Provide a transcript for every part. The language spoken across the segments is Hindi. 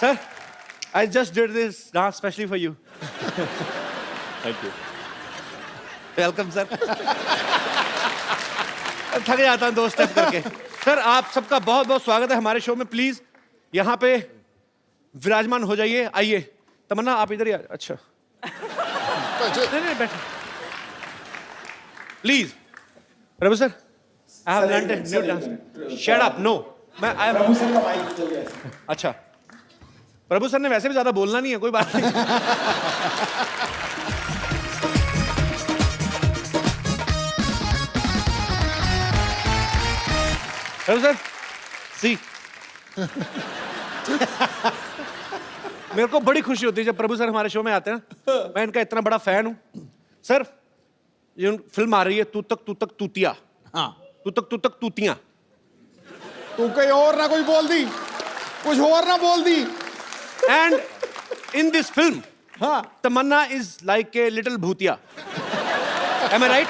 Sir, I just did this dance specially for you. Thank you. Welcome sir. थक जाता हूँ 2 स्टेप करके। सर आप सबका बहुत बहुत स्वागत है हमारे शो में। प्लीज यहाँ पे विराजमान हो जाइए। आइए तमन्ना आप इधर ही अच्छा नहीं बैठो please. Prabhu sir I have learned a new dance. Shut up no मैं आई प्रभु सर का माइक चल गया। अच्छा प्रभु सर ने वैसे भी ज्यादा बोलना नहीं है, कोई बात नहीं। प्रभु सर सी मेरे को बड़ी खुशी होती है जब प्रभु सर हमारे शो में आते हैं। मैं इनका इतना बड़ा फैन हूं। सर ये फिल्म आ रही है तू तक तूतिया। हाँ तू तक तूतियां। तू कहीं और ना कोई बोल दी, कुछ और ना बोल दी। एंड इन दिस फिल्म हाँ तमन्ना इज लाइक ए लिटिल भूतिया। Am I right?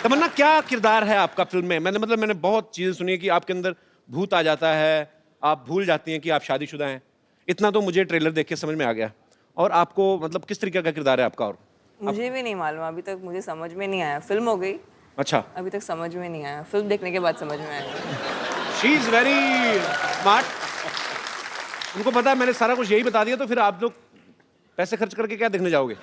तमन्ना क्या किरदार है आपका फिल्म में? मैंने बहुत चीजें सुनी है कि आपके अंदर भूत आ जाता है, आप भूल जाती हैं कि आप शादीशुदा हैं। इतना तो मुझे ट्रेलर देख के समझ में आ गया। और आपको मतलब किस तरीके का किरदार है आपका? और मुझे भी नहीं मालूम, अभी तक मुझे समझ में नहीं आया। फिल्म हो गई, अच्छा अभी तक समझ में नहीं आया। फिल्म देखने के बाद समझ में आया। She is very smart. उनको पता है मैंने सारा कुछ यही बता दिया, तो फिर आप लोग पैसे खर्च करके क्या देखने जाओगे?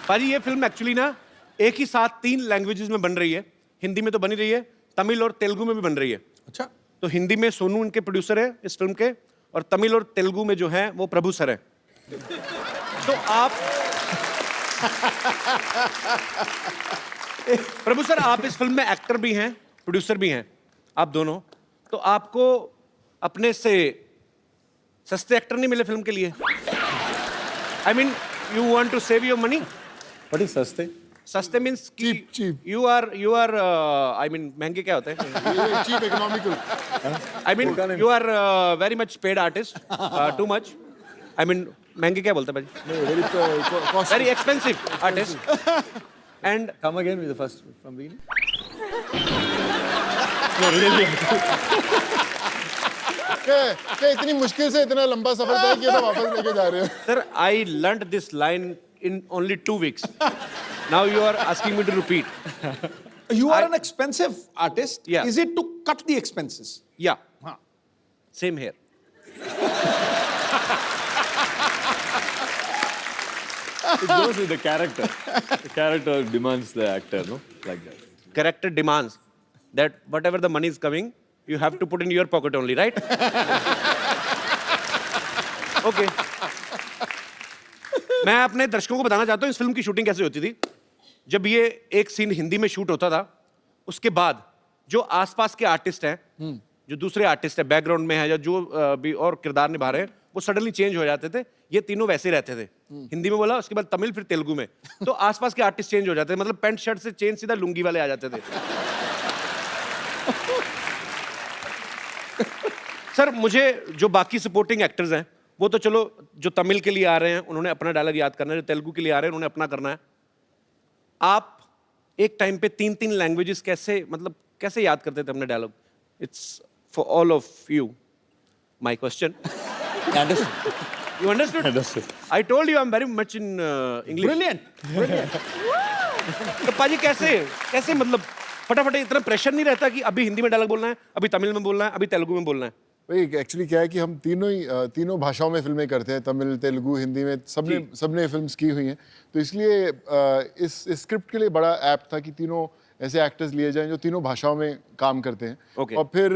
पाजी ये फिल्म एक्चुअली ना एक ही साथ 3 लैंग्वेजेस में बन रही है। हिंदी में तो बनी रही है, तमिल और तेलुगु में भी बन रही है। अच्छा तो हिंदी में सोनू इनके प्रोड्यूसर है इस फिल्म के, और तमिल और तेलुगु में जो है वो प्रभु सर है। तो आप प्रभु सर आप इस फिल्म में एक्टर भी हैं, प्रोड्यूसर भी हैं, आप दोनों। तो आपको अपने से सस्ते एक्टर नहीं मिले फिल्म के लिए? I mean you want to save your money. What is सस्ते? सस्ते means Cheap. You are I mean महंगे क्या होते हैं? Cheap economical. I mean you are very much paid artist, too much. I mean महंगे क्या बोलते हैं भाई? Very expensive artist. And Come again with the first from beginning. क्या इतनी मुश्किल से इतना लंबा सफर तय किया था, वापस लेके जा रहे हो? Sir I learned this line in only 2 weeks. Now you are asking me to repeat. You are an expensive artist. Yeah. Is it to cut the expenses? Yeah. हाँ. Same here. It goes with the character. The character demands the actor, no? Like that. Character demands that whatever the money is coming, you have to put in your pocket only, right? Okay. मैं अपने दर्शकों को बताना चाहता हूँ इस फिल्म की शूटिंग कैसे होती थी। जब ये एक सीन हिंदी में शूट होता था, उसके बाद जो आसपास के आर्टिस्ट हैं, जो दूसरे आर्टिस्ट हैं बैकग्राउंड में है या जो भी और किरदार निभा रहे हैं, वो सडनली चेंज हो जाते थे। ये तीनों वैसे ही रहते थे। हिंदी में बोला, उसके बाद तमिल, फिर तेलुगु में। तो आसपास के आर्टिस्ट चेंज हो जाते थे, मतलब पैंट शर्ट से चेंज सीधा लुंगी वाले आ जाते थे। सर मुझे जो बाकी सपोर्टिंग एक्टर्स हैं वो तो चलो, जो तमिल के लिए आ रहे हैं उन्होंने अपना डायलॉग याद करना है, जो तेलुगु के लिए आ रहे हैं उन्होंने अपना करना है। आप एक टाइम पे 3 लैंग्वेजेस कैसे याद करते थे अपने dialogue? It's for all of you my question. You understood? I told you I am very much in English. Brilliant. तो पाजी कैसे मतलब फटाफट इतना प्रेशर नहीं रहता कि अभी हिंदी में डायलॉग बोलना है, अभी तमिल में बोलना है, अभी तेलुगु में बोलना है? भाई एक्चुअली क्या है कि हम तीनों भाषाओं में फिल्में करते हैं, तमिल, तेलुगु, हिंदी में सबने फिल्म्स की हुई हैं। तो इसलिए इस स्क्रिप्ट के लिए बड़ा ऐप्ट था कि तीनों ऐसे एक्टर्स लिए जाएं जो तीनों भाषाओं में काम करते हैं। Okay. और फिर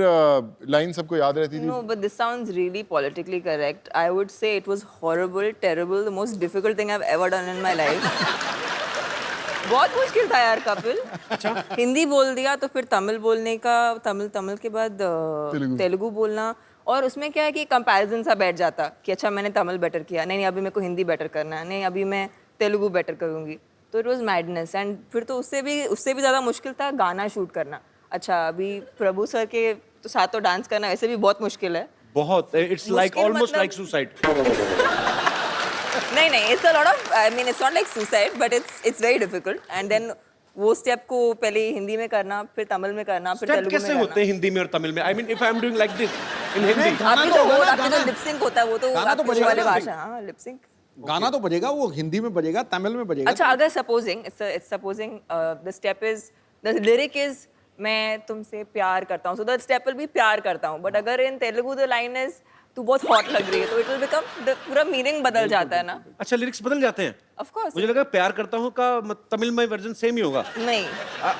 लाइन सबको याद रहती थी। No, but this sounds really politically correct. I would say it was horrible, terrible, the most difficult thing I've ever done in my life. बहुत मुश्किल था यार कपिल। हिंदी बोल दिया तो फिर तमिल बोलने का, तमिल के बाद तेलुगु बोलना, और उसमें क्या है कि कंपैरिजन सा बैठ जाता कि अच्छा मैंने तमिल बेटर किया, नहीं अभी मेरे को हिंदी बेटर करना है, नहीं अभी मैं तेलुगु बेटर करूँगी। तो इट वाज मैडनेस। एंड फिर तो उससे भी ज़्यादा मुश्किल था गाना शूट करना। अच्छा अभी प्रभु सर के तो साथ तो डांस करना वैसे भी बहुत मुश्किल है। बहुत, it's like almost like suicide. नहीं, it's a lot of, I mean, it's not like suicide, but it's very difficult. And then वो स्टेप को पहले हिंदी में करना, फिर तमिल में करना, फिर स्टेप तेलुगु में कैसे करना। होते हैं हिंदी में और तमिल में? I mean if I am doing like this in Hindi, गाना तो होगा ना, आपके जो लिप सिंक होता है वो तो गाना तो आपकी बजेगा वाली ना, भाषा, हाँ लिप सिंक। गाना तो बजेगा, वो हिंदी में बजेगा, तमिल में बजेगा। अच्छा, अगर supposing it's supposing the step is the lyric is मैं तुमसे प्यार करता हूँ, so the step will be प्यार करता हूँ, बट अगर इन तेलुगु द लाइन इज तू बहुत हॉट लग रही है, तो इट विल बिकम पूरा मीनिंग बदल जाता है ना। अच्छा लिरिक्स बदल जाते हैं? ऑफ कोर्स मुझे लगा प्यार करता हूँ का तमिल में वर्जन सेम ही होगा, नहीं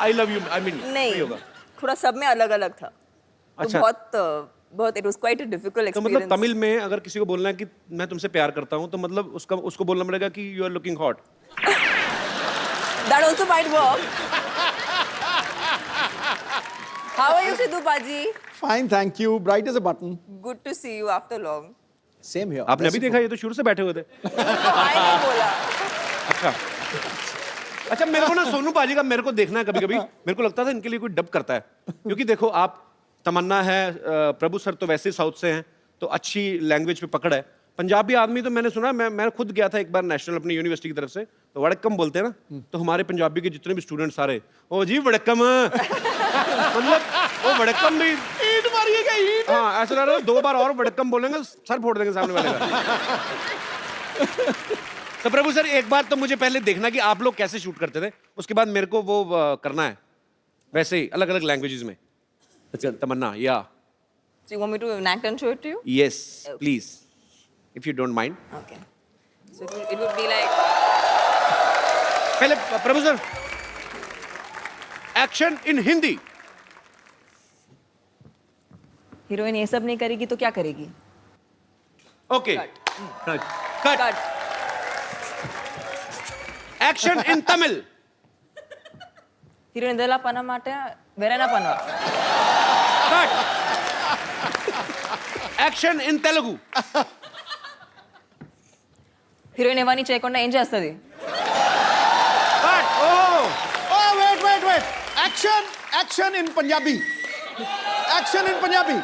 I love you, I mean नहीं होगा। थोड़ा सब में अलग अलग था, तो अच्छा। बहुत it was quite a difficult तो मतलब एक्सपीरियंस। तमिल में अगर किसी को बोलना है कि मैं तुमसे प्यार करता हूँ, तो मतलब उसको बोलना पड़ेगा कि you are looking hot. That also might work. How are you Sidhu paaji? Fine, thank you, bright as a button. Good to see you after long. Same here. आपने अभी देखा? ये तो शुरू से बैठे हुए थे। आई नहीं बोला। अच्छा मेरे को ना सोनू पाजी का मेरे को देखना है कभी कभी, मेरे को लगता था इनके लिए कोई डब करता है, क्योंकि देखो आप तमन्ना है, प्रभु सर तो वैसे ही साउथ से हैं, तो अच्छी लैंग्वेज पे पकड़ है। पंजाबी आदमी तो मैंने सुना, मैं खुद गया था एक बार नेशनल अपनी यूनिवर्सिटी की तरफ से, तो वड़क्कम बोलते हैं ना, तो हमारे पंजाबी के जितने भी स्टूडेंट सारे ओ जी वड़क्कम मतलब वो वड़क्कम भी ईंट मारिएगा, ईंट। हाँ ऐसा लग रहा है 2 बार और वड़क्कम बोलेंगे सर फोड़ देंगे सामने वाले का। तो प्रभु सर एक बार तो मुझे पहले देखना कि आप लोग कैसे शूट करते थे, उसके बाद मेरे को वो करना है वैसे ही अलग अलग लैंग्वेजेस में। अच्छा तमन्ना या So you want me to enact and show it to you? Yes please if you don't mind. Okay. So it would be like पहले Prabhu sir action in Hindi. Heroine ये सब नहीं करेगी तो क्या करेगी? Okay cut Cut. Action in Tamil. Hero ಇದೆಲ್ಲ ಪನ ಮಾಟ ಬೇರೆನಾ ಪನ. Cut action in Telugu. Heroine ఎవరిని చేయకుండా ఏం చేస్తుంది? Cut oh Oh, wait. Action in Punjabi. Action in Punjabi.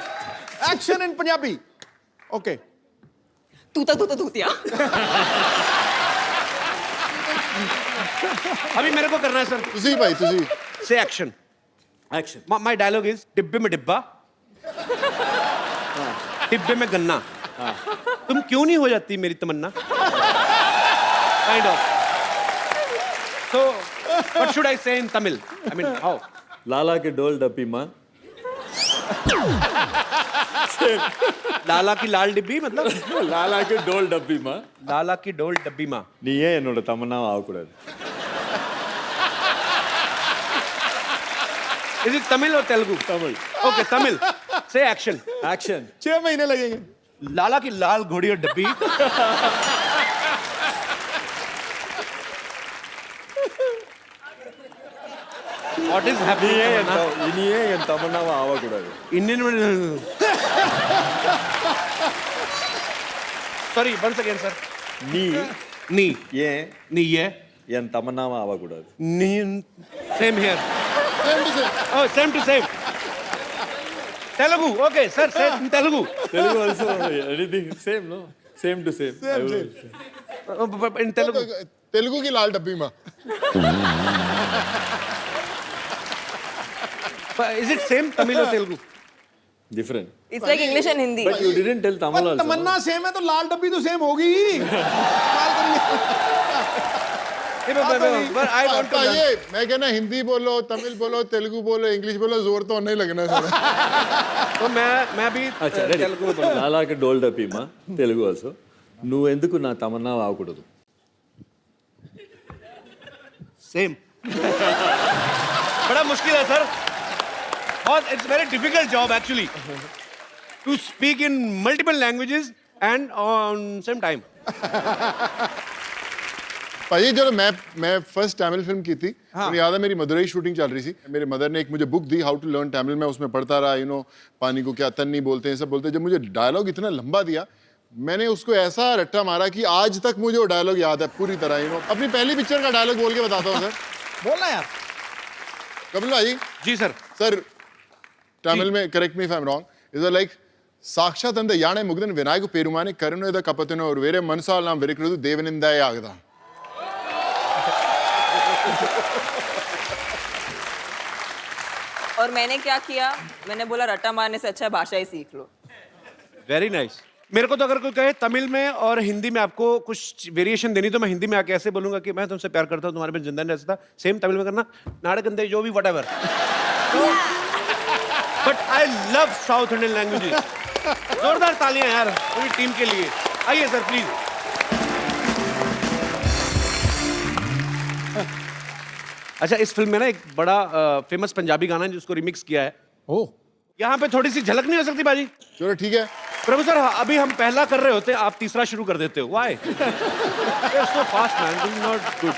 Action in Punjabi. Okay. तूता तूतिया. अभी मेरे को करना है सर। तुसी भाई तुसी से action Action. My dialogue is डिब्बे में डिब्बा डिब्बे में गन्ना तुम क्यों नहीं हो जाती मेरी तमन्ना kind of. So what should I say in Tamil? I mean how? Lala ke dol dapi ma. लाला की लाल डिब्बी मतलब Lala ke dol dapi ma. लाला की डोल डब्बी माँ। நீயே என்னோட தமன்னாவை ஆகக்கூடாது. इज इट तमिल और तेलुगु? Tamil. ओके तमिल से एक्शन। Action. 6 महीने लगेंगे। लाला की लाल घोड़ी और डब्बी व्हाट इज हैपनिंग? இனியே என் தமன்னாவை ஆகக்கூடாது. Indian sorry once again sir. நீ नी ஏன் नी ये என் தமன்னாவை ஆகக்கூடாது. नी same here same too same oh same too same Telugu okay sir same Telugu Telugu also anything same no? Same to same. I will- इन तेलुगु तेलुगु की लाल डब्बी माँ इज इट सेम तमिल और Telugu? Different. It's like English and Hindi. But you didn't tell Tamil also. Tamannaah same है तो लाल डब्बी तो सेम होगी ही। बाल करिए। but I want to आपका learn. ये मैं कहना हिंदी बोलो तमिल बोलो तेलुगु बोलो इंग्लिश बोलो जोर तो नहीं लगना है तो मैं भी अच्छा ready. तेलुगु बोलूंगा। Lala ke dol dapi ma. Telugu also. నువ్వు ఎందుకు నా తమన్నాவை ఆగకూడదు? सेम बड़ा मुश्किल है सर और it's very difficult job actually to speak in multiple languages and on same time. भाई जब मैं फर्स्ट तमिल फिल्म की थी मुझे याद है मेरी मदुरई शूटिंग चल रही थी मेरे मदर ने एक मुझे बुक दी हाउ टू लर्न तमिल मैं उसमें पढ़ता रहा यू नो पानी को क्या तन्नी बोलते हैं सब बोलते हैं। जब मुझे डायलॉग इतना लंबा दिया मैंने उसको ऐसा रट्टा मारा कि आज तक मुझे वो डायलॉग याद है पूरी तरह यू नो। अपनी पहली पिक्चर का डायलॉग बोल के बताता हूँ सर। बोलना यार। कपिल भाई जी सर। सर तमिल में correct me if I am wrong is like साक्षात अंद याने मुग्धन विनायक पेरुमाने करुणेद कपतिनो और वेरे मनसाल नाम वेरिकृतु देवनिंदाय आगदा और मैंने क्या किया, मैंने बोला रट्टा मारने से अच्छा है भाषा ही सीख लो। Very nice. मेरे को तो अगर कोई कहे तमिल में और हिंदी में आपको कुछ वेरिएशन देनी, तो मैं हिंदी में आके ऐसे बोलूंगा कि मैं तुमसे प्यार करता हूँ, तुम्हारे में जिंदा नहीं रह सकता। सेम तमिल में करना, नाड़कंदे जो भी whatever. But I love south Indian languages. जोरदार तालियां यार पूरी टीम के लिए। आइए सर प्लीज। अच्छा, इस फिल्म में ना एक बड़ा फेमस पंजाबी गाना है जिसको रिमिक्स किया है। ओह, यहाँ पे थोड़ी सी झलक नहीं हो सकती बाजी? चलो ठीक है। प्रभु सर, अभी हम पहला कर रहे होते, आप तीसरा शुरू कर देते हो। Why? So fast man, this is not good.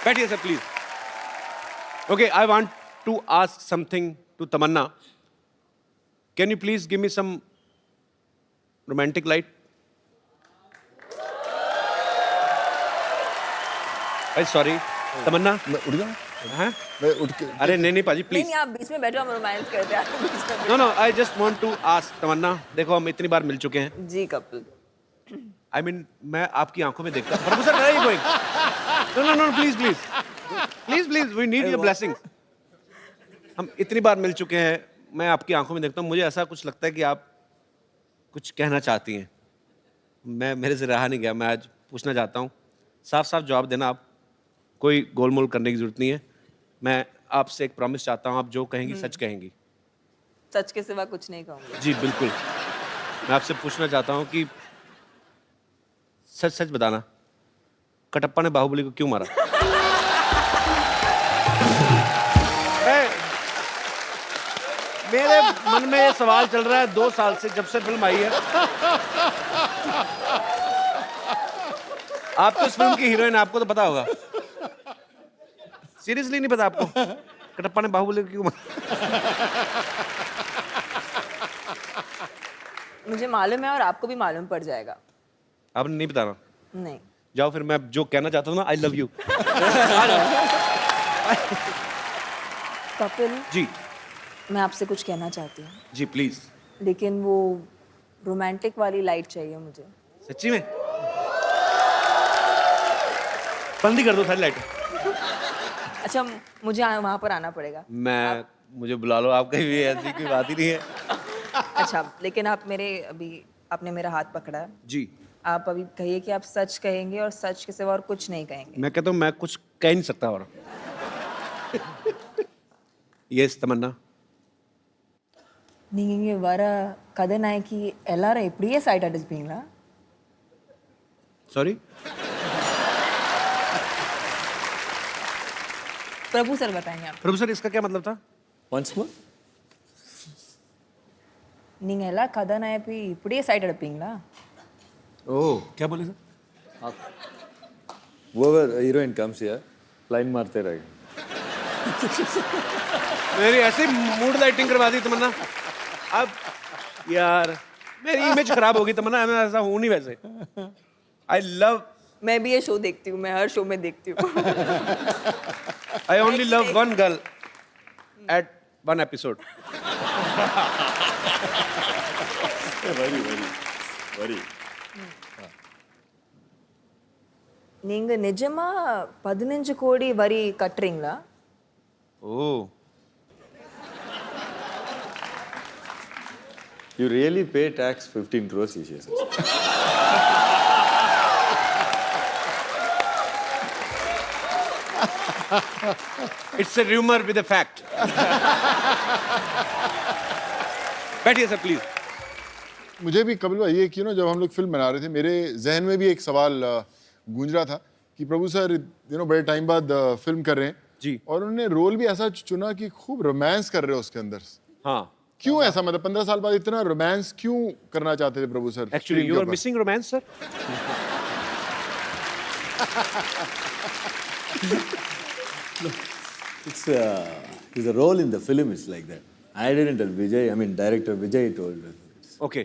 बैठिए sir please. Okay, I want to ask something to Tamannaah. Can you please give me some romantic light? Sorry Tamannaah, मैं उठ जाऊं? हैं? मैं उठ के अरे नहीं नहीं पाजी नहीं प्लीज। नहीं, आप बीच में बैठो, हम रोमांस करते हैं। आप बीच में बैठो। No no, I just want to ask Tamannaah, देखो हम इतनी बार मिल चुके हैं। जी कपिल, I mean, मैं आपकी आंखों में देखता हूँ। Professor, where are you going? No, no, no, please, please, please, please, we need your blessings. हम इतनी बार मिल चुके हैं, मैं आपकी आंखों में देखता हूँ, मुझे ऐसा कुछ लगता है कि आप कुछ कहना चाहती हैं। मेरे से रहा नहीं गया, मैं आज पूछना चाहता हूँ। साफ साफ जवाब देना आप, कोई गोलमोल करने की जरूरत नहीं है। मैं आपसे एक प्रॉमिस चाहता हूँ, आप जो कहेंगी सच कहेंगी। सच के सिवा कुछ नहीं कहूंगी। जी बिल्कुल। मैं आपसे पूछना चाहता हूँ कि सच सच बताना, कटप्पा ने बाहुबली को क्यों मारा? मेरे मन में ये सवाल चल रहा है 2 साल से, जब से फिल्म आई है। आप तो इस फिल्म की हीरोइन, आपको तो पता होगा। सीरियसली नहीं पता आपको कटप्पा ने बाहुबली को क्यों मारा? मुझे मालूम है और आपको भी मालूम पड़ जाएगा। आपने नहीं बताना? नहीं। जाओ फिर, मैं जो कहना चाहता हूँ ना, आई लव यू। कपिल, जी मैं आपसे कुछ कहना चाहती हूँ, जी प्लीज। लेकिन वो रोमांटिक वाली लाइट चाहिए मुझे। सच्ची में? बंद ही कर दो सारी लाइट। अच्छा, मुझे वहाँ पर आना पड़ेगा। मुझे बुला लो, आप कहीं भी, ऐसी कोई बात ही नहीं है। अच्छा, लेकिन आप आपने मेरा हाथ पकड़ा है। जी, आप अभी कहिए कि आप सच कहेंगे और सच के सिवा और कुछ नहीं कहेंगे। मैं कहता हूँ मैं कुछ कह नहीं सकता और। यस तमन्ना। நீங்க வர கதைநாயகி எல்லாரும் இப்படியே சைட் அடிச்சுப்பீங்களா? सॉरी? प्रभु सर बताएंगे आप। प्रभु सर, इसका क्या मतलब था? Once more? நீங்க எல்லா கதாநாயகி இப்படியே சைட் அடிப்பீங்களா? ओह, क्या बोले sir? Whoever heroine comes here, line मारते रहेगा। मेरी ऐसी मूड लाइटिंग करवा दी तमन्ना। अब यार मेरी इमेज खराब होगी तमन्ना, मैं ऐसा हूं नहीं वैसे। आई लव, मैं भी ये शो देखती हूँ, मैं हर शो में देखती हूँ। I only love one girl at one episode. Very. நீங்க நிஜமா 15 கோடி வரி கட்டுறீங்களா? Oh, You really pay tax 15 crores, he says. It's a rumour with a fact. बैठिए सर प्लीज। मुझे भी कपिल भाई ये कि जब हम लोग फिल्म बना रहे थे, मेरे जहन में भी एक सवाल गूंज रहा था कि प्रभु सर बड़े टाइम बाद फिल्म कर रहे हैं जी। और उन्होंने रोल भी ऐसा चुना कि खूब रोमांस कर रहे हो उसके अंदर। हाँ, क्यों ऐसा, मतलब 15 साल बाद इतना रोमांस क्यों करना चाहते थे प्रभु सर? एक्चुअली screen के यू आर ऊपर? Missing romance sir. It's the role in the film is like that. I didn't tell Vijay, I mean director Vijay told us. Okay,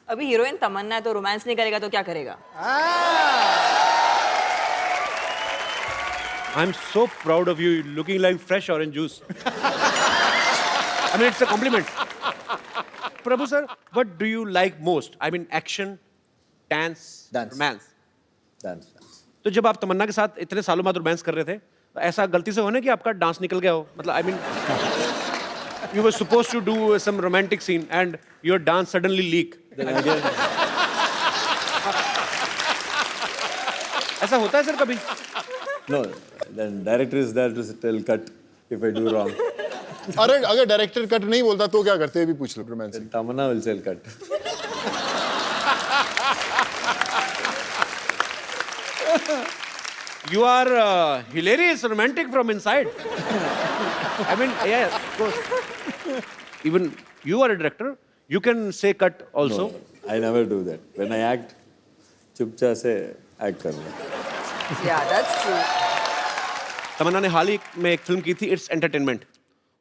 अभी हीरोइन तमन्ना है तो रोमांस नहीं करेगा तो क्या करेगा? I am so proud of you, looking like fresh orange juice. I mean it's a compliment. Prabhu sir, what do you like most? I mean action, dance, Dance. Romance. Dance. तो जब आप तमन्ना के साथ इतने सालों बाद रोमांस कर रहे थे, ऐसा गलती से होने कि आपका डांस निकल गया हो, मतलब I mean you were suppose to do some romantic scene and your dance suddenly leak, ऐसा होता है सर कभी? No, then director is there to tell cut if I do wrong. अरे अगर डायरेक्टर कट नहीं बोलता तो क्या करते हैं, भी पूछ लो romance. Then Tamanna will tell cut. You are hilarious, romantic from inside. I mean, yeah, of course. Even you are a director, you can say cut also. No, I never do that. When I act, चुपचाप से act करूँगा. Yeah, that's true. तमन्ना ने हाल ही में एक फिल्म की थी, इट्स एंटरटेनमेंट।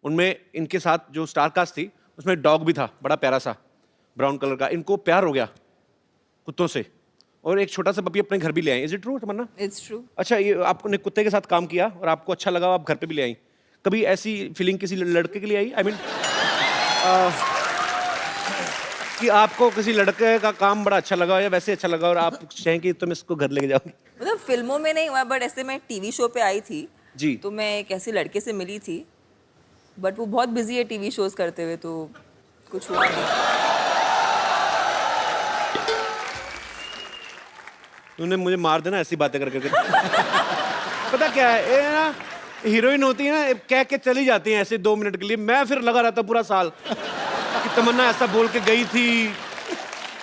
उनमें इनके साथ जो स्टार कास्ट थी, उसमें डॉग भी था, बड़ा प्यारा सा, ब्राउन कलर का। इनको प्यार हो गया कुत्तों से, और एक छोटा सा पपी अपने घर भी ले आई। Is it true Tamannaah? It's true. अच्छा, ये आपने कुत्ते के साथ काम किया और आपको अच्छा लगा, आप घर पे भी ले आई। कभी ऐसी फीलिंग किसी लड़के के लिए आई? आई मीन कि आपको किसी लड़के का काम बड़ा अच्छा लगा या वैसे अच्छा लगा और आप चाहें कि तुम इसको घर लेके जाओ? मतलब फिल्मों में नहीं हुआ, बट ऐसे मैं टीवी शो पे आई थी जी। तो मैं एक ऐसे लड़के से मिली थी, बट वो बहुत बिजी है टीवी शोज करते हुए, तो कुछ हुआ नहीं। तूने मुझे मार देना ऐसी बातें कर करके। पता क्या है, ये ना हीरोइन होती है ना, कह के चली जाती हैं ऐसे 2 मिनट के लिए। मैं फिर लगा रहता पूरा साल कि तमन्ना ऐसा बोल के गई थी,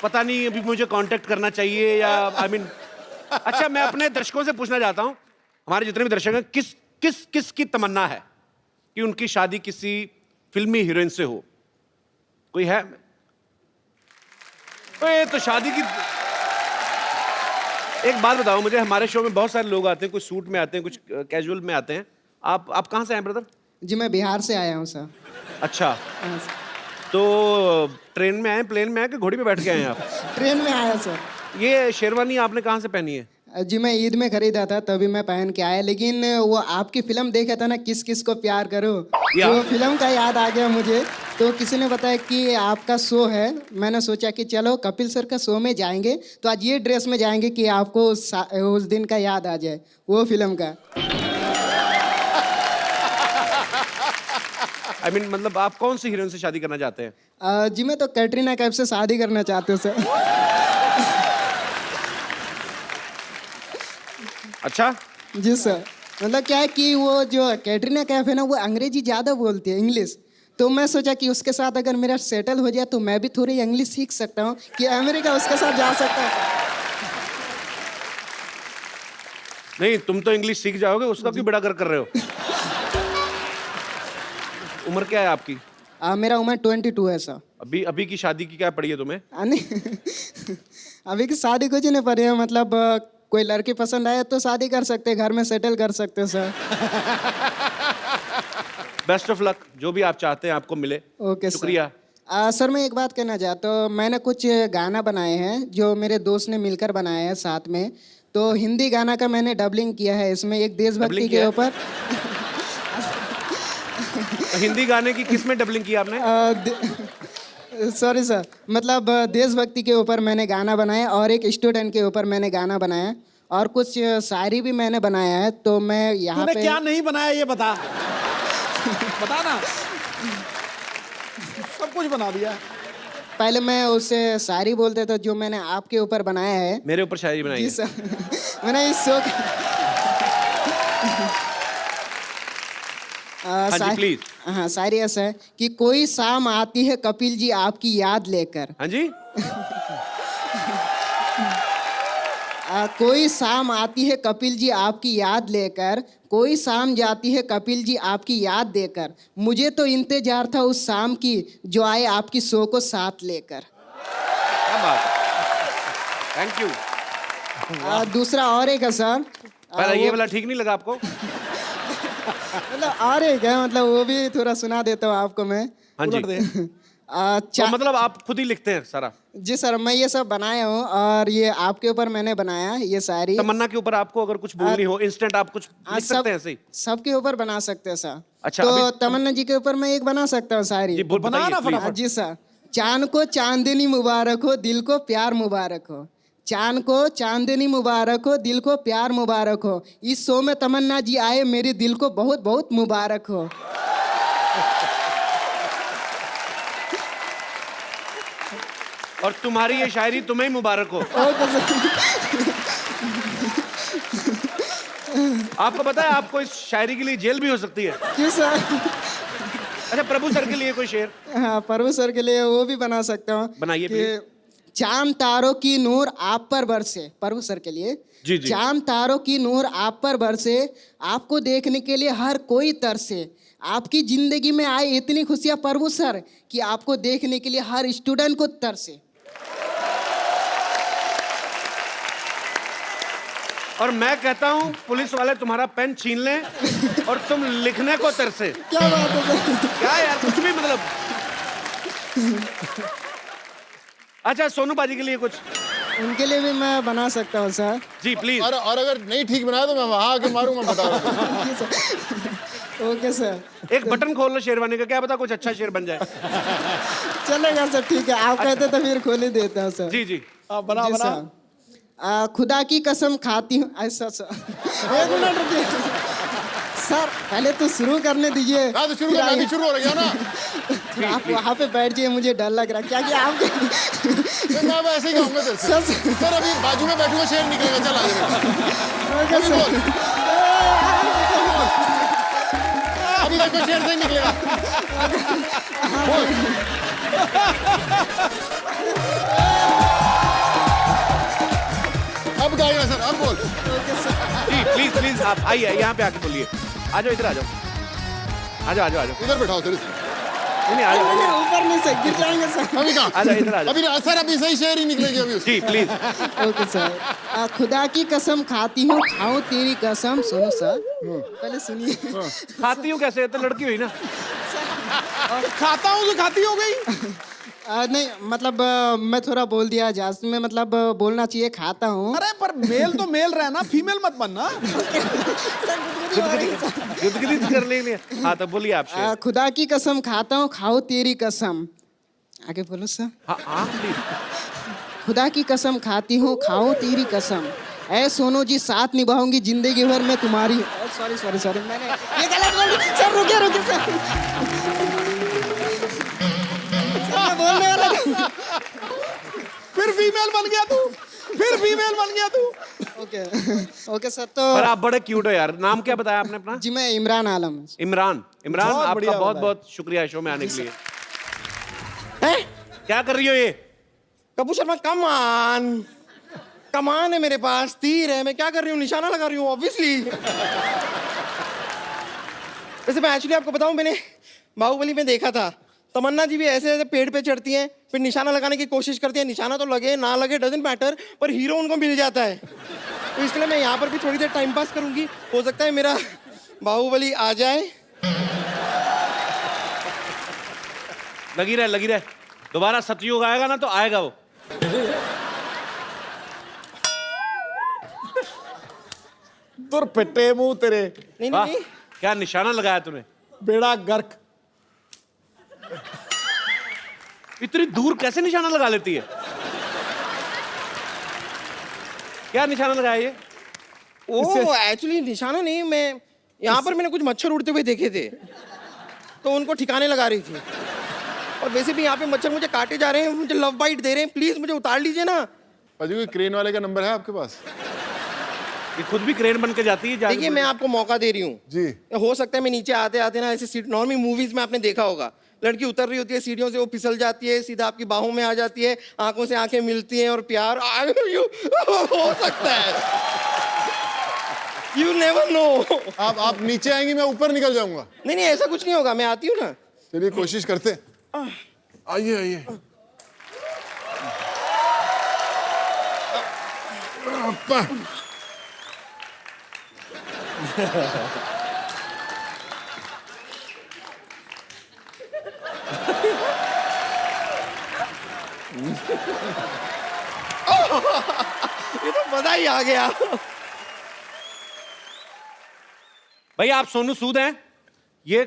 पता नहीं अभी मुझे कांटेक्ट करना चाहिए या आई मीन। अच्छा, मैं अपने दर्शकों से पूछना चाहता हूँ, हमारे जितने भी दर्शक हैं, किस किस किस की तमन्ना है कि उनकी शादी किसी फिल्मी हीरोइन से हो? कोई है? ओए, तो शादी की एक बात बताओ मुझे, हमारे शो में बहुत सारे लोग आते हैं, कुछ सूट में आते हैं, कुछ कैजुअल में आते हैं। आप कहाँ से हैं ब्रदर? जी मैं बिहार से आया हूँ सर। अच्छा, हाँ, सर। तो ट्रेन में आए, प्लेन में आए कि घोड़ी पे बैठ के आए हैं आप? ट्रेन में आया सर। ये शेरवानी आपने कहाँ से पहनी है? जी मैं ईद में खरीदा था, तभी मैं पहन के आया, लेकिन वो आपकी फिल्म देखा था ना, किस किस को प्यार करो, या। वो फिल्म का याद आ गया मुझे। तो किसी ने बताया कि आपका शो है, मैंने सोचा कि चलो कपिल सर का शो में जाएंगे, तो आज ये ड्रेस में जाएंगे कि आपको उस दिन का याद आ जाए, वो फिल्म का। आई मीन मतलब आप कौन सी हीरोइन से शादी करना चाहते हैं? जी मैं तो कैटरीना कैफ से शादी करना चाहते हूँ सर। अच्छा, जी सर, मतलब क्या है कि वो जो कैटरीना कैफ है ना, वो अंग्रेजी ज़्यादा बोलती है, इंग्लिश। तो मैं सोचा कि उसके साथ अगर मेरा सेटल हो जाए तो मैं भी थोड़ी इंग्लिश सीख सकता हूँ कि अमेरिका उसके साथ जा सकता हूँ। नहीं, तुम तो इंग्लिश सीख जाओगे, उसका क्यों बड़ा कर रहे हो? उम्र क्या है आपकी? मेरा उम्र 22 है सर। अभी की शादी की क्या पड़ी है तुम्हें? नहीं अभी की शादी कुछ नहीं पड़ी है, मतलब कोई लड़की पसंद आए तो शादी कर सकते हैं, घर में सेटल कर सकते हैं सर। बेस्ट ऑफ लक, जो भी आप चाहते हैं आपको मिले। Okay sir. शुक्रिया। सर मैं एक बात कहना चाहता हूँ, मैंने कुछ गाना बनाए हैं जो मेरे दोस्त ने मिलकर बनाए हैं साथ में। तो हिंदी गाना का मैंने डबलिंग किया है इसमें, एक देशभक्ति डबलिंग के किया है? ऊपर। हिंदी गाने की किस में डबलिंग की आपने? सॉरी सर, मतलब देशभक्ति के ऊपर मैंने गाना बनाया और एक स्टूडेंट के ऊपर मैंने गाना बनाया और कुछ शायरी भी मैंने बनाया है। तो मैं यहाँ तूने पे क्या नहीं बनाया ये बता। बता ना। सब कुछ बना दिया। पहले मैं उससे शायरी बोलते तो जो मैंने आपके ऊपर बनाया है। मेरे ऊपर शायरी बनाई जी है? सर मैंने इस शो हाँ जी, प्लीज। हाँ, शायरी ऐसा है कि कोई शाम आती है कपिल जी आपकी याद लेकर। हाँ जी। कोई शाम आती है कपिल जी आपकी याद लेकर, कोई शाम जाती है कपिल जी आपकी याद देकर, मुझे तो इंतजार था उस शाम की जो आए आपकी शो को साथ लेकर। क्या बात है, थैंक यू। दूसरा और एक है सर। पर ये वाला ठीक नहीं लगा आपको? मतलब और एक है, मतलब वो भी थोड़ा सुना देता हूँ आपको मैं। हाँ जी। तो मतलब आप खुद ही लिखते हैं सारा? जी सर, मैं ये सब बनाया हूँ और ये आपके ऊपर मैंने बनाया ये सारी। तमन्ना के ऊपर आपको अगर कुछ बोलनी हो इंस्टेंट, आप कुछ लिख सकते हैं ऐसे ही? सबके ऊपर बना सकते हैं सर। अच्छा, तो तमन्ना जी के ऊपर मैं एक बना सकता हूँ सारी। जी, बना ना बताइए, फटाफट। जी सर। चांद को चांदनी मुबारक हो, दिल को प्यार मुबारक हो, चांद को चांदनी मुबारक हो, दिल को प्यार मुबारक हो। इस शो में तमन्ना जी आए, मेरे दिल को बहुत बहुत मुबारक हो। और तुम्हारी ये शायरी तुम्हें ही मुबारक हो। Okay sir. आपको पता है आपको इस शायरी के लिए जेल भी हो सकती है। क्यों सर? अच्छा, प्रभु सर के लिए कोई शेर हाँ, प्रभु सर के लिए वो भी बना सकता हूँ। बनाइए, कि चांद तारों की नूर आप पर बरसे, प्रभु सर के लिए। जी, जी। चांद तारों की नूर आप पर बरसे, आपको देखने के लिए हर कोई तरसे। आपकी जिंदगी में आए इतनी खुशियां प्रभु सर कि आपको देखने के लिए हर स्टूडेंट को तरसे। और मैं कहता हूँ पुलिस वाले तुम्हारा पेन छीन लें और तुम लिखने को तरसे। क्या बात है सर? क्या यार, कुछ भी मतलब। अच्छा, सोनू बाजी के लिए कुछ? उनके लिए भी मैं बना सकता हूँ सर। Ji please. और अगर नहीं ठीक बनाया तो मैं वहां आके मारूंगा, बता रहा हूँ। Okay sir. एक बटन खोल लो शेरवानी का, क्या पता कुछ अच्छा शेर बन जाए। चलेगा सर, ठीक है। आप कहते तो फिर खोल ही देता हूँ सर। जी जी। बना जी बना। सर। खुदा की कसम खाती हूँ ऐसा सर। एक मिनट रुकिए सर, पहले तो शुरू करने दीजिए। हाँ तो शुरू कर, मैं भी शुरू हो गया ना। फिर आप वहाँ पे बैठ जाइए, मुझे डर लग रहा है। क्या कि आप फिर मैं अब ऐसे ही कहूंगा तेरे से। सर अभी बाजू में बैठूंगा, शेर निकलेगा, चल आ जाएगा। Okay sir. अभी देखो शेर से ही निकलेगा। अब गाएगा सर, अब बोल। जी प्लीज प्लीज, आप आइए यहाँ पे आके बोलिए। आ जाओ, इधर आ जाओ, आ जाओ, आ जाओ, आ जाओ। इधर बैठाओ सर। नहीं, आ जाओ, ऊपर नहीं से गिर जाएंगे सर। अभी कहाँ? आ जाओ, इधर आ जाओ। अभी सर अभी सही शेर ही निकलेगी अभी उसकी। जी प्लीज। Okay sir. खुदा की कसम खाती हूँ, खाऊं तेरी कसम। सुनो सर, पहले सुनिए। खाती हूँ कैसे, तो लड़की हुई ना। खाता हूँ तो खाती हो गई। नहीं मतलब मैं थोड़ा बोल दिया जास्त में, मतलब बोलना चाहिए खाता हूँ। अरे पर मेल तो मेल रहना, फीमेल मत बनना। गुदगुदी कर लेंगे। हाँ तो बोलिए आप शेर। खुदा की कसम खाता हूँ, खाओ तेरी कसम। आगे बोलो सर। हाँ हाँ प्लीज। खुदा की कसम खाती हूँ, खाओ तेरी कसम। ऐ सोनू जी, साथ निभाऊंगी जिंदगी भर मैं तुम्हारी। सॉरी सॉरी सॉरी, मैंने ये गलत बोल दी। सर रुकिए रुकिए सर, मैं बोलने वाला था। फिर फीमेल बन गया तू, फिर फीमेल बन गया तू। Okay okay sir. तो पर आप बड़े क्यूट हो यार। नाम क्या बताया आपने अपना? जी मैं इमरान आलम। इमरान। इमरान, बहुत बढ़िया आपका बहुत बताया। बहुत शुक्रिया शो में आने के लिए। हैं? क्या कर रही हो ये? कपूर शर्मा, कमान है मेरे पास, तीर है, मैं क्या कर रही हूँ, निशाना लगा रही हूँ ऑब्वियसली। वैसे मैं एक्चुअली आपको बताऊं, मैंने बाहुबली में देखा था, तमन्ना जी भी ऐसे ऐसे पेड़ पे चढ़ती हैं, फिर निशाना लगाने की कोशिश करती हैं, निशाना तो लगे ना लगे डजंट मैटर, पर हीरो उनको मिल जाता है। तो इसलिए मैं यहाँ पर भी थोड़ी देर टाइम पास करूंगी, हो सकता है मेरा बाहुबली आ जाए। लगी रहे, लगी रहे। दोबारा सतयुग आएगा ना तो आएगा वो। तुर पिट्टे मुंह तेरे, नहीं वाह, नहीं नहीं, क्या निशाना लगाया तूने। बेड़ा गर्क। इतनी दूर कैसे निशाना लगा लेती है? क्या निशाना लगाया ये? वो एक्चुअली निशाना नहीं, मैं यहाँ पर मैंने कुछ मच्छर उड़ते हुए देखे थे, तो उनको ठिकाने लगा रही थी। और वैसे भी यहाँ पे मच्छर मुझे काटे जा रहे हैं, मुझे लव बाइट दे रहे हैं, प्लीज मुझे उतार लीजिए ना। पाजी कोई क्रेन वाले का नंबर है आपके पास? ये खुद भी क्रेन बन के जाती है। देखिए मैं आपको मौका दे रही हूँ जी। हो सकता है मैं नीचे आते आते ना ऐसे सीट, नॉर्मली मूवीज में आपने देखा होगा, लड़की उतर रही होती है सीढ़ियों से, वो फिसल जाती है, सीधा आपकी बाहों में आ जाती है, आंखों से आंखें मिलती हैं और प्यार हो सकता है। You never know. आप नीचे आएंगी, मैं ऊपर निकल जाऊंगा। नहीं नहीं ऐसा कुछ नहीं होगा, मैं आती हूँ ना। चलिए कोशिश करते। आइए आइए। अप्पा। ये तो मजा ही आ गया। भाई आप सोनू सूद हैं, ये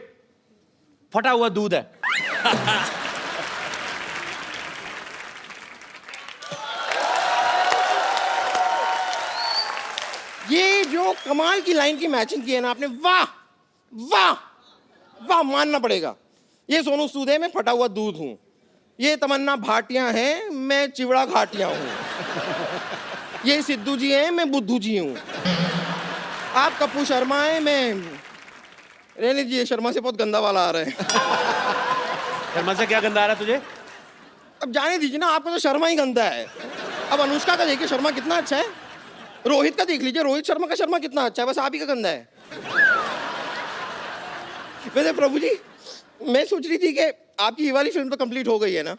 फटा हुआ दूध है। जो कमाल की लाइन की मैचिंग की है ना आपने, वाह वाह वाह, मानना पड़ेगा। ये सोनू सूद है, मैं फटा हुआ दूध हूँ। ये तमन्ना भाटिया है, मैं चिवड़ा घाटिया हूँ। ये सिद्धू जी हैं, मैं बुद्धू जी हूँ। आप कप्पू शर्मा हैं, मैं रहने दीजिए, शर्मा से बहुत गंदा वाला आ रहा है। शर्मा से क्या गंदा आ रहा है तुझे? अब जाने दीजिए ना, आपका तो शर्मा ही गंदा है। अब अनुष्का का देखिए शर्मा कितना अच्छा है, रोहित का देख लीजिए, रोहित शर्मा का शर्मा कितना अच्छा है, बस आप ही का गंदा है। वैसे प्रभु जी, मैं सोच रही थी कि आपकी ये वाली फिल्म तो कंप्लीट हो गई है ना,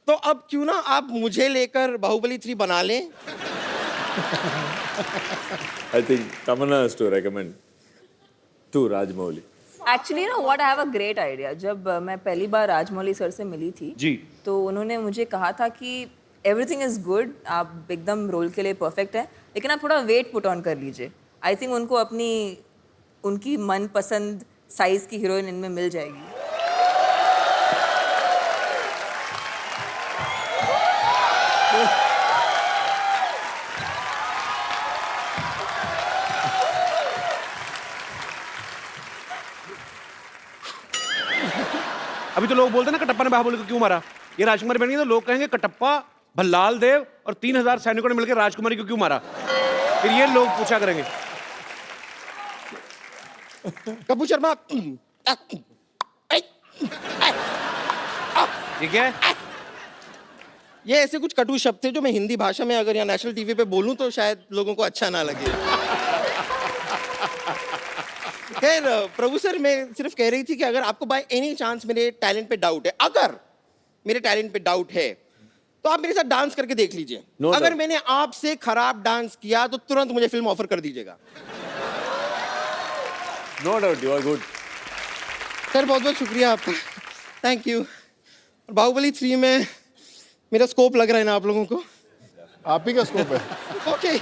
तो अब क्यों ना आप मुझे लेकर बाहुबली 3 बना लें। I think Tamanna has to recommend to Rajmouli. Actually ना what I have a great idea. जब मैं पहली बार राजमौली सर से मिली थी जी। तो उन्होंने मुझे कहा था कि एवरीथिंग इज गुड, आप एकदम रोल के लिए परफेक्ट है, लेकिन आप थोड़ा वेट पुट ऑन कर लीजिए। आई थिंक उनको अपनी उनकी मनपसंद साइज की हीरोइन इनमें मिल जाएगी। अभी तो लोग बोलते हैं ना कटप्पा ने बाहुबली को क्यों मारा, ये राजकुमारी बन गई तो लोग कहेंगे कटप्पा, भल्लाल देव और 3000 सैनिकों ने मिलकर राजकुमारी को क्यों मारा, फिर ये लोग पूछा करेंगे। कपूर शर्मा, ठीक है, ये ऐसे कुछ कटु शब्द थे जो मैं हिंदी भाषा में अगर यहाँ नेशनल टीवी पे बोलूं तो शायद लोगों को अच्छा ना लगे। खैर प्रभु सर, मैं सिर्फ कह रही थी कि अगर आपको बाय एनी चांस मेरे टैलेंट पे डाउट है, अगर मेरे टैलेंट पे डाउट है, तो आप मेरे साथ डांस करके देख लीजिए। No अगर doubt. मैंने आपसे खराब डांस किया तो तुरंत मुझे फिल्म ऑफर कर दीजिएगा। No doubt, you are good. Sir बहुत बहुत शुक्रिया आपका, थैंक यू। बाहुबली 3 में मेरा स्कोप लग रहा है ना आप लोगों को? आप ही का स्कोप है। ओके।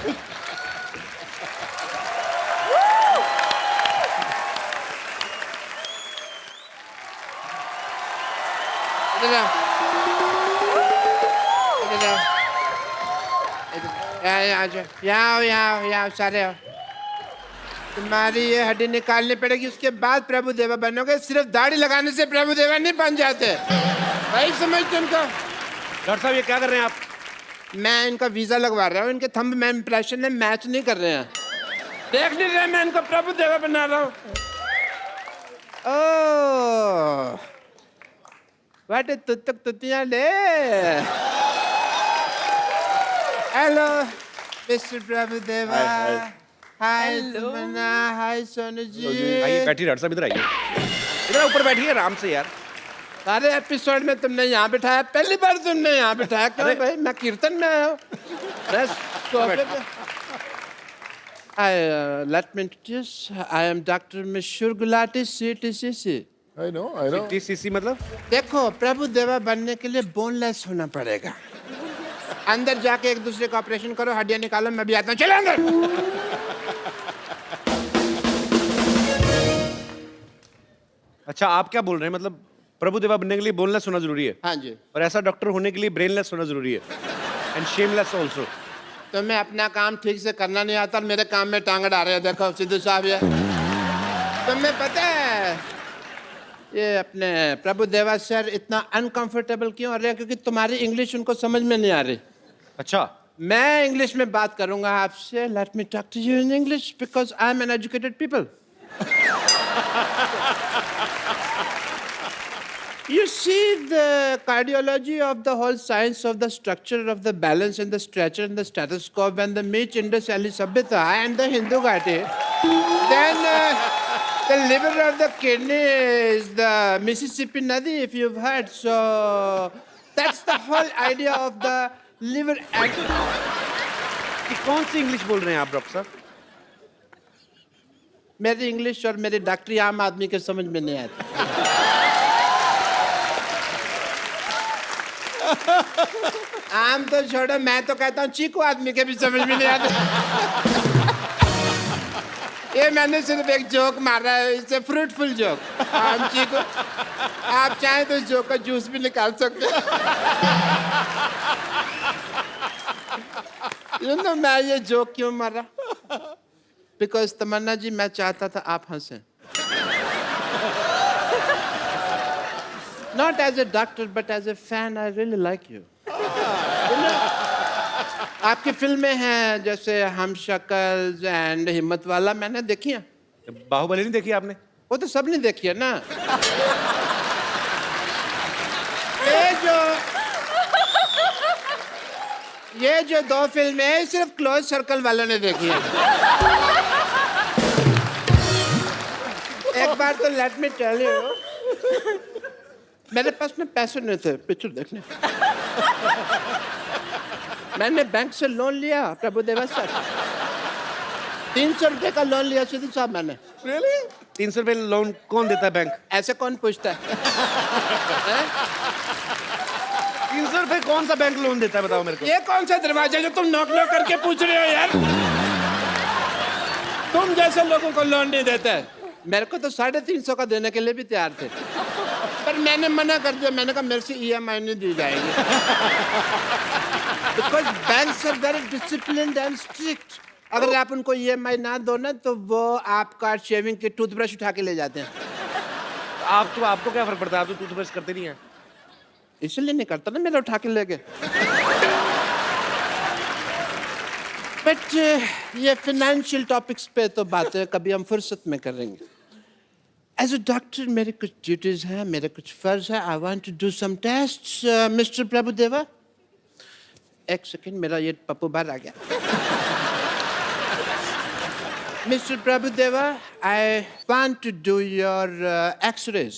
यहाँ सारे आओ। तुम्हारी ये हड्डी निकालनी पड़ेगी, उसके बाद प्रभु देवा बनोगे। सिर्फ दाढ़ी लगाने से प्रभु देवा नहीं बन जाते, भाई समझते उनको। डॉक्टर साहब ये क्या कर रहे हैं आप? मैं इनका वीजा लगवा रहा हूँ, इनके थंब में इंप्रेशन में मैच नहीं कर रहे हैं। देख नहीं रहे मैं इनको प्रभु देवा बना रहा हूँ। ओह वाटे तुतक तुतियाँ ले। हेलो मिस्टर प्रभु देवा। हाय तमन्ना, हाय सोनू जी। आइए बैठिए डॉक्टर साहब, इधर आइए, इधर ऊपर बैठिए आराम से यार। सारे एपिसोड में तुमने यहाँ बिठाया, पहली बार तुमने यहाँ बिठाया। क्यों भाई, मैं कीर्तन में आया हूँ। Let me introduce. I am Dr. Mishur Gulati, CTCC. I know. TCC मतलब? देखो, प्रभु देवा बनने के लिए बोनलेस होना पड़ेगा। अंदर जाके एक दूसरे का ऑपरेशन करो, हड्डियां निकालो, मैं भी आता हूँ। चलो अंदर। अच्छा आप क्या बोल रहे हैं, मतलब प्रभु देवा बनने के लिए बोनलेस होना जरूरी है? हाँ जी। और ऐसा डॉक्टर होने के लिए ब्रेनलेस होना जरूरी है, एंड शेमलेस ऑल्सो। तुम्हें अपना काम ठीक से करना नहीं आता, मेरे काम में टांग अड़ा रहे हो। देखो सिद्धू साहब, ये तुम्हें पता है ये अपने प्रभु देवा सर इतना अनकंफर्टेबल क्यों हो रहे हैं? क्योंकि तुम्हारी इंग्लिश उनको समझ में नहीं आ रही। अच्छा, मैं इंग्लिश में बात करूंगा आपसे। Let me talk to you in English because I am an educated people. You see, the cardiology of the whole science of the structure of the balance and the stretcher and the stethoscope and the Meech Indus Valley Sabhyata and the Hindu Ghati. Then the liver of the kidney is the Mississippi Nadi, if you've heard. So that's the whole idea of the liver. ये कौन सी इंग्लिश बोल रहे हैं आप डॉक्टर साहब? मेरी इंग्लिश और मेरी डॉक्टरी आम आदमी के समझ में नहीं आती। आम तो छोड़ो, मैं तो कहता हूँ चीकू आदमी के भी समझ में नहीं आते। ये मैंने सिर्फ एक जोक मारा है, इसे फ्रूटफुल जोक। आम चीकू, आप चाहें तो इस जोक का जूस भी निकाल सकते हैं। मैं ये जोक क्यों मारा? बिकॉज तमन्ना जी मैं चाहता था आप हंसें. Not as a doctor, but as a fan, I really like you. आपकी फिल्में हैं जैसे हम शक्ल एंड हिम्मत वाला मैंने देखी हैं. बाहुबली नहीं देखी आपने? वो तो सब ने देखी है ना. ये जो 2 फिल्में हैं सिर्फ क्लोज सर्कल वालों ने देखी है. एक बार तो लेट मी टेल यू, मेरे पास में पैसे नहीं थे पिक्चर देखने. मैंने बैंक से लोन लिया प्रभुदेवा सर. 300 रुपए का लोन लिया सिद्धू साहब मैंने. 300 रुपए लोन कौन देता है बैंक? ऐसे कौन पूछता है? 300 रुपए कौन सा बैंक लोन देता है बताओ मेरे को? ये कौन सा दरवाजा जो तुम नॉक नॉक करके पूछ रहे हो यार? तुम जैसे लोगों को लोन नहीं देता है. मेरे को तो 350 का देने के लिए भी तैयार थे, पर मैंने मना कर दिया. मैंने कहा मेरे से EMI नहीं दी जाएगी. Because banks are very disciplined and strict. अगर आप उनको EMI ना दो ना तो वो आपका शेविंग की टूथब्रश उठा के ले जाते हैं. आपको क्या फर्क पड़ता है? आप तो टूथब्रश करते नहीं हैं. इसलिए नहीं करता ना, मेरा उठा के ले गए. बट ये फाइनेंशियल टॉपिक्स पे तो बातें कभी हम फुर्सत में करेंगे. एज अ डॉक्टर मेरे कुछ ड्यूटीज हैं, मेरे कुछ फर्ज है. I want to do some tests. Mister Prabhudeva, एक सेकंड, मेरा ये पप्पू बाहर आ गया. Mister Prabhudeva, I want to do your X rays.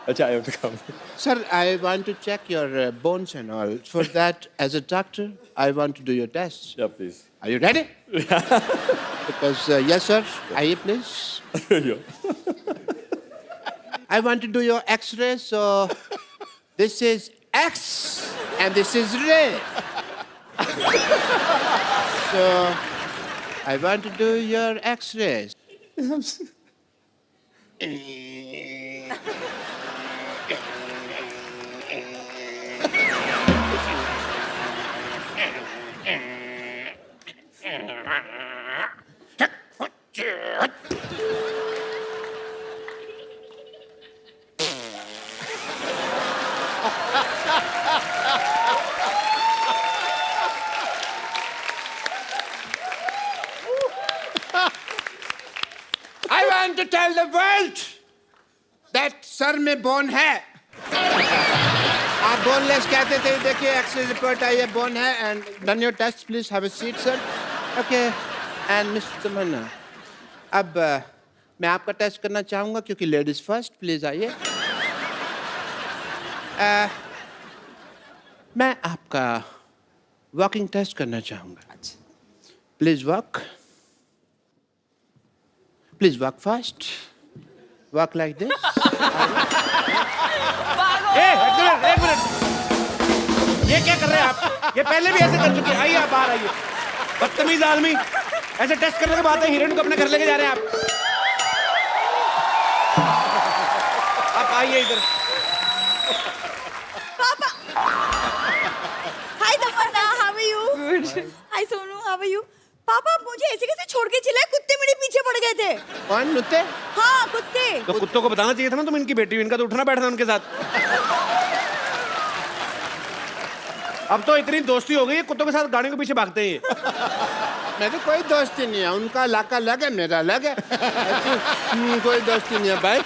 अच्छा, I have to come. Sir, I want to check your bones and all. For that, as a doctor, I want to do your tests. Yeah, please. Are you ready? Because, yes, sir. Aye, please. I want to do your X-ray, so this is X and this is ray. So, I want to do your X-rays. I want to tell the world that sir में बोन है. आप बोनलेस कहते थे. देखिए एक्सरे रिपोर्ट आई है, बोन है. And done your test, please have a seat sir. Okay. And mister Tamannaah, अब मैं आपका टेस्ट करना चाहूँगा क्योंकि लेडीज फर्स्ट. प्लीज आइए. मैं आपका वॉकिंग टेस्ट करना चाहूँगा. Please walk. Please walk fast. Walk like this. एक मिनट. ये क्या कर रहे हैं आप? ये पहले भी ऐसे कर चुके हैं. आइए आप बाहर आइए. बदतमीज आदमी. ऐसे टेस्ट करने के बाद हीरोइन को अपने घर लेके जा रहे हैं आप. आप आइए इधर. Papa. Hi Tamanna, how are you? Good. Hi Sonu, how are you? पापा, आप मुझे ऐसे कैसे छोड़ के चिल्लाए? कुत्ते मेरे पीछे पड़ गए थे. कौन नुत्ते? हाँ, कुत्ते. तो कुत्तों को बताना चाहिए था ना तुम इनकी बेटी हो. इनका तो उठना बैठना उनके साथ. अब तो इतनी दोस्ती हो गई है, कुत्तों के साथ गाड़ियों के पीछे भागते हैं ये. मेरी कोई दोस्ती नहीं है. उनका इलाका अलग है, मेरा अलग है. कोई दोस्ती नहीं है भाई.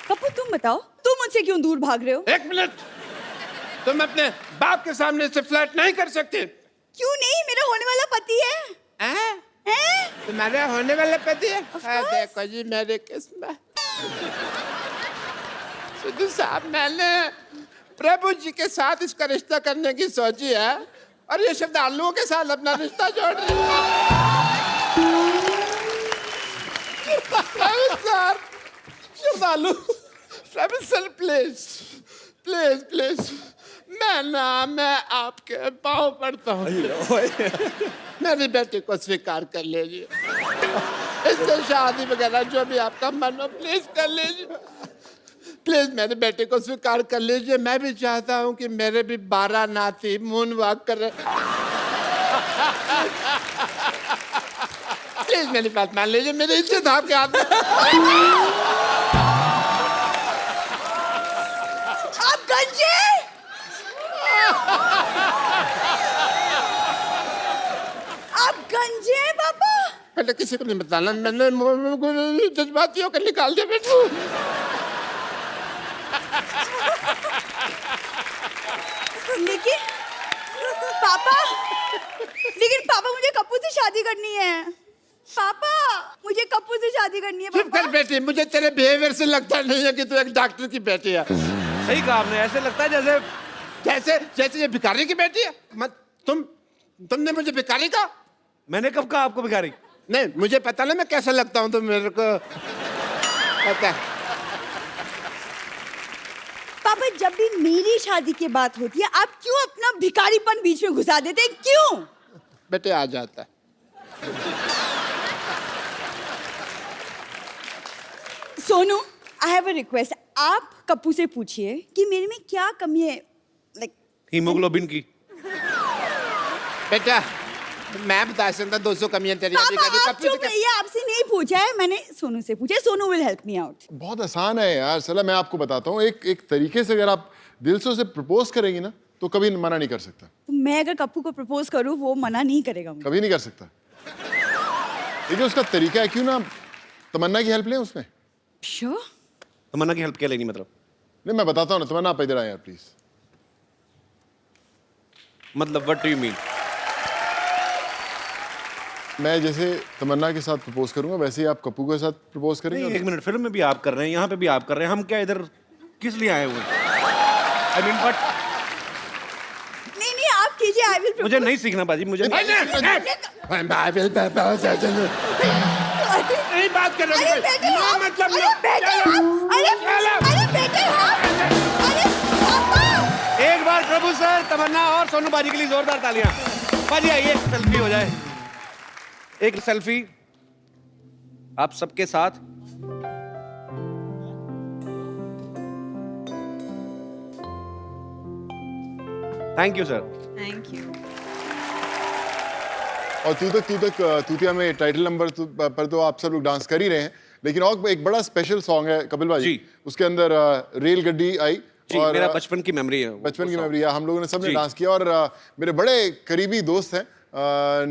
पप्पू, तुम बताओ, तुम मुझसे क्यों दूर भाग रहे हो? एक मिनट. तुम अपने बाप के सामने से फ्लर्ट नहीं कर सकते. क्यों नहीं? मेरा होने वाला पति है. हैं? तुम्हारे होने वाला पति है? देखो जी मेरी किस्मत. सिद्धू साहब, मैंने प्रभु जी के साथ इसका रिश्ता करने की सोची है और ये श्रद्धालुओं के साथ अपना रिश्ता जोड़ रही है. श्रद्धालु, प्रभु सर प्लीज प्लीज प्लीज. मैं आपके पाँव पड़ता हूँ. मेरी बेटी को स्वीकार कर लीजिए. इससे शादी वगैरह जो भी आपका मन हो प्लीज कर लीजिए. प्लीज मेरी बेटी को स्वीकार कर लीजिए. मैं भी चाहता हूँ कि मेरे भी 12 नाती मून वॉक कर. प्लीज मेरी बात मान लीजिए, मेरी इज्जत आपके हाथ में। आप गंजे, आप गंजे हैं पापा। पहले किसी को नहीं बताना, मैंने जज्बातियों को निकाल दिया बेटू। लेकिन पापा मुझे कप्पू से शादी करनी है। पापा मुझे कप्पू से शादी करनी है। चुप कर बेटी, मुझे तेरे बिहेवियर से लगता नहीं है कि तू एक डॉक्टर की बेटी है। सही कहा आपने, ऐसे लगता है जैसे जैसे जैसे ये भिखारी की बेटी है। मत तुमने मुझे भिखारी कहा? मैंने कब कहा आपको भिखारी? नहीं, मुझे पता ना मैं कैसा लगता हूँ, तो मेरे को पता है। पापा जब भी मेरी शादी की बात होती है आप क्यों अपना भिखारीपन बीच में घुसा देते हैं, क्यों? बेटे आ जाता है। सोनू, आई हैव अ रिक्वेस्ट। आप कप्पू से पूछिए कि मेरे में क्या कमी है, लाइक हीमोग्लोबिन की। बेटा मैं बता सकता 200 कमियां तेरी अभी पापा कभी आप कप्पू से चुप रहिए, आपसे नहीं पूछा है मैंने, सोनू से पूछा है। Sonu will help me out. बहुत आसान है यार, चला मैं आपको बताता हूँ। एक तरीके से अगर आप दिल से उसे प्रपोज करेंगी ना तो कभी मना नहीं कर सकता। तो मैं अगर कप्पू को प्रपोज करूं वो मना नहीं करेगा मुझे। कभी नहीं कर सकता। देखिए उसका तरीका है, क्यों ना तमन्ना की हेल्प लें उसमें। श्योर। तमन्ना की हेल्प क्या लेनी मतलब? नहीं मैं बताता हूँ ना, तमन्ना आप इधर आए यार प्लीज। मतलब व्हाट डू यू मीन? मैं जैसे तमन्ना के साथ प्रपोज करूंगा वैसे ही आप कप्पू के साथ प्रपोज करेंगे। नहीं, एक मिनट, फिल्म में भी आप कर रहे हैं, यहाँ पे भी आप कर रहे हैं, हम क्या इधर किस लिए आए हुए हैं? आई मीन बट नहीं आप कीजिए, आई विल। मुझे नहीं सीखना बाजी, मुझे नहीं बात कर रहे अरे बेटे हो, आप, मतलब अरे बेटे आप, अरे बेटे आप, अरे पापा। एक बार प्रभु सर, तमन्ना और सोनू बाजी के लिए जोरदार तालियां। बाजी आइए सेल्फी हो जाए, एक सेल्फी आप सबके साथ। Thank you sir. Thank you. और तू तक तूतिया में टाइटल नंबर पर तो आप सब लोग डांस कर ही रहे हैं, लेकिन और एक बड़ा स्पेशल सॉन्ग है कपिल भाई जी। उसके अंदर रेल गड्डी आई जी, और मेरा बचपन की मेमोरी है वो बचपन की song। मेमोरी है। हम लोगों ने सबने जी। डांस किया और मेरे बड़े करीबी दोस्त हैं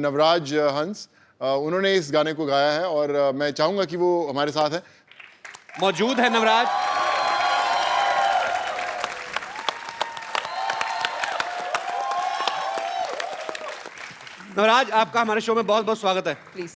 नवराज हंस, उन्होंने इस गाने को गाया है और मैं चाहूंगा कि वो हमारे साथ है। मौजूद है नवराज। नवराज आपका हमारे शो में बहुत बहुत स्वागत है। प्लीज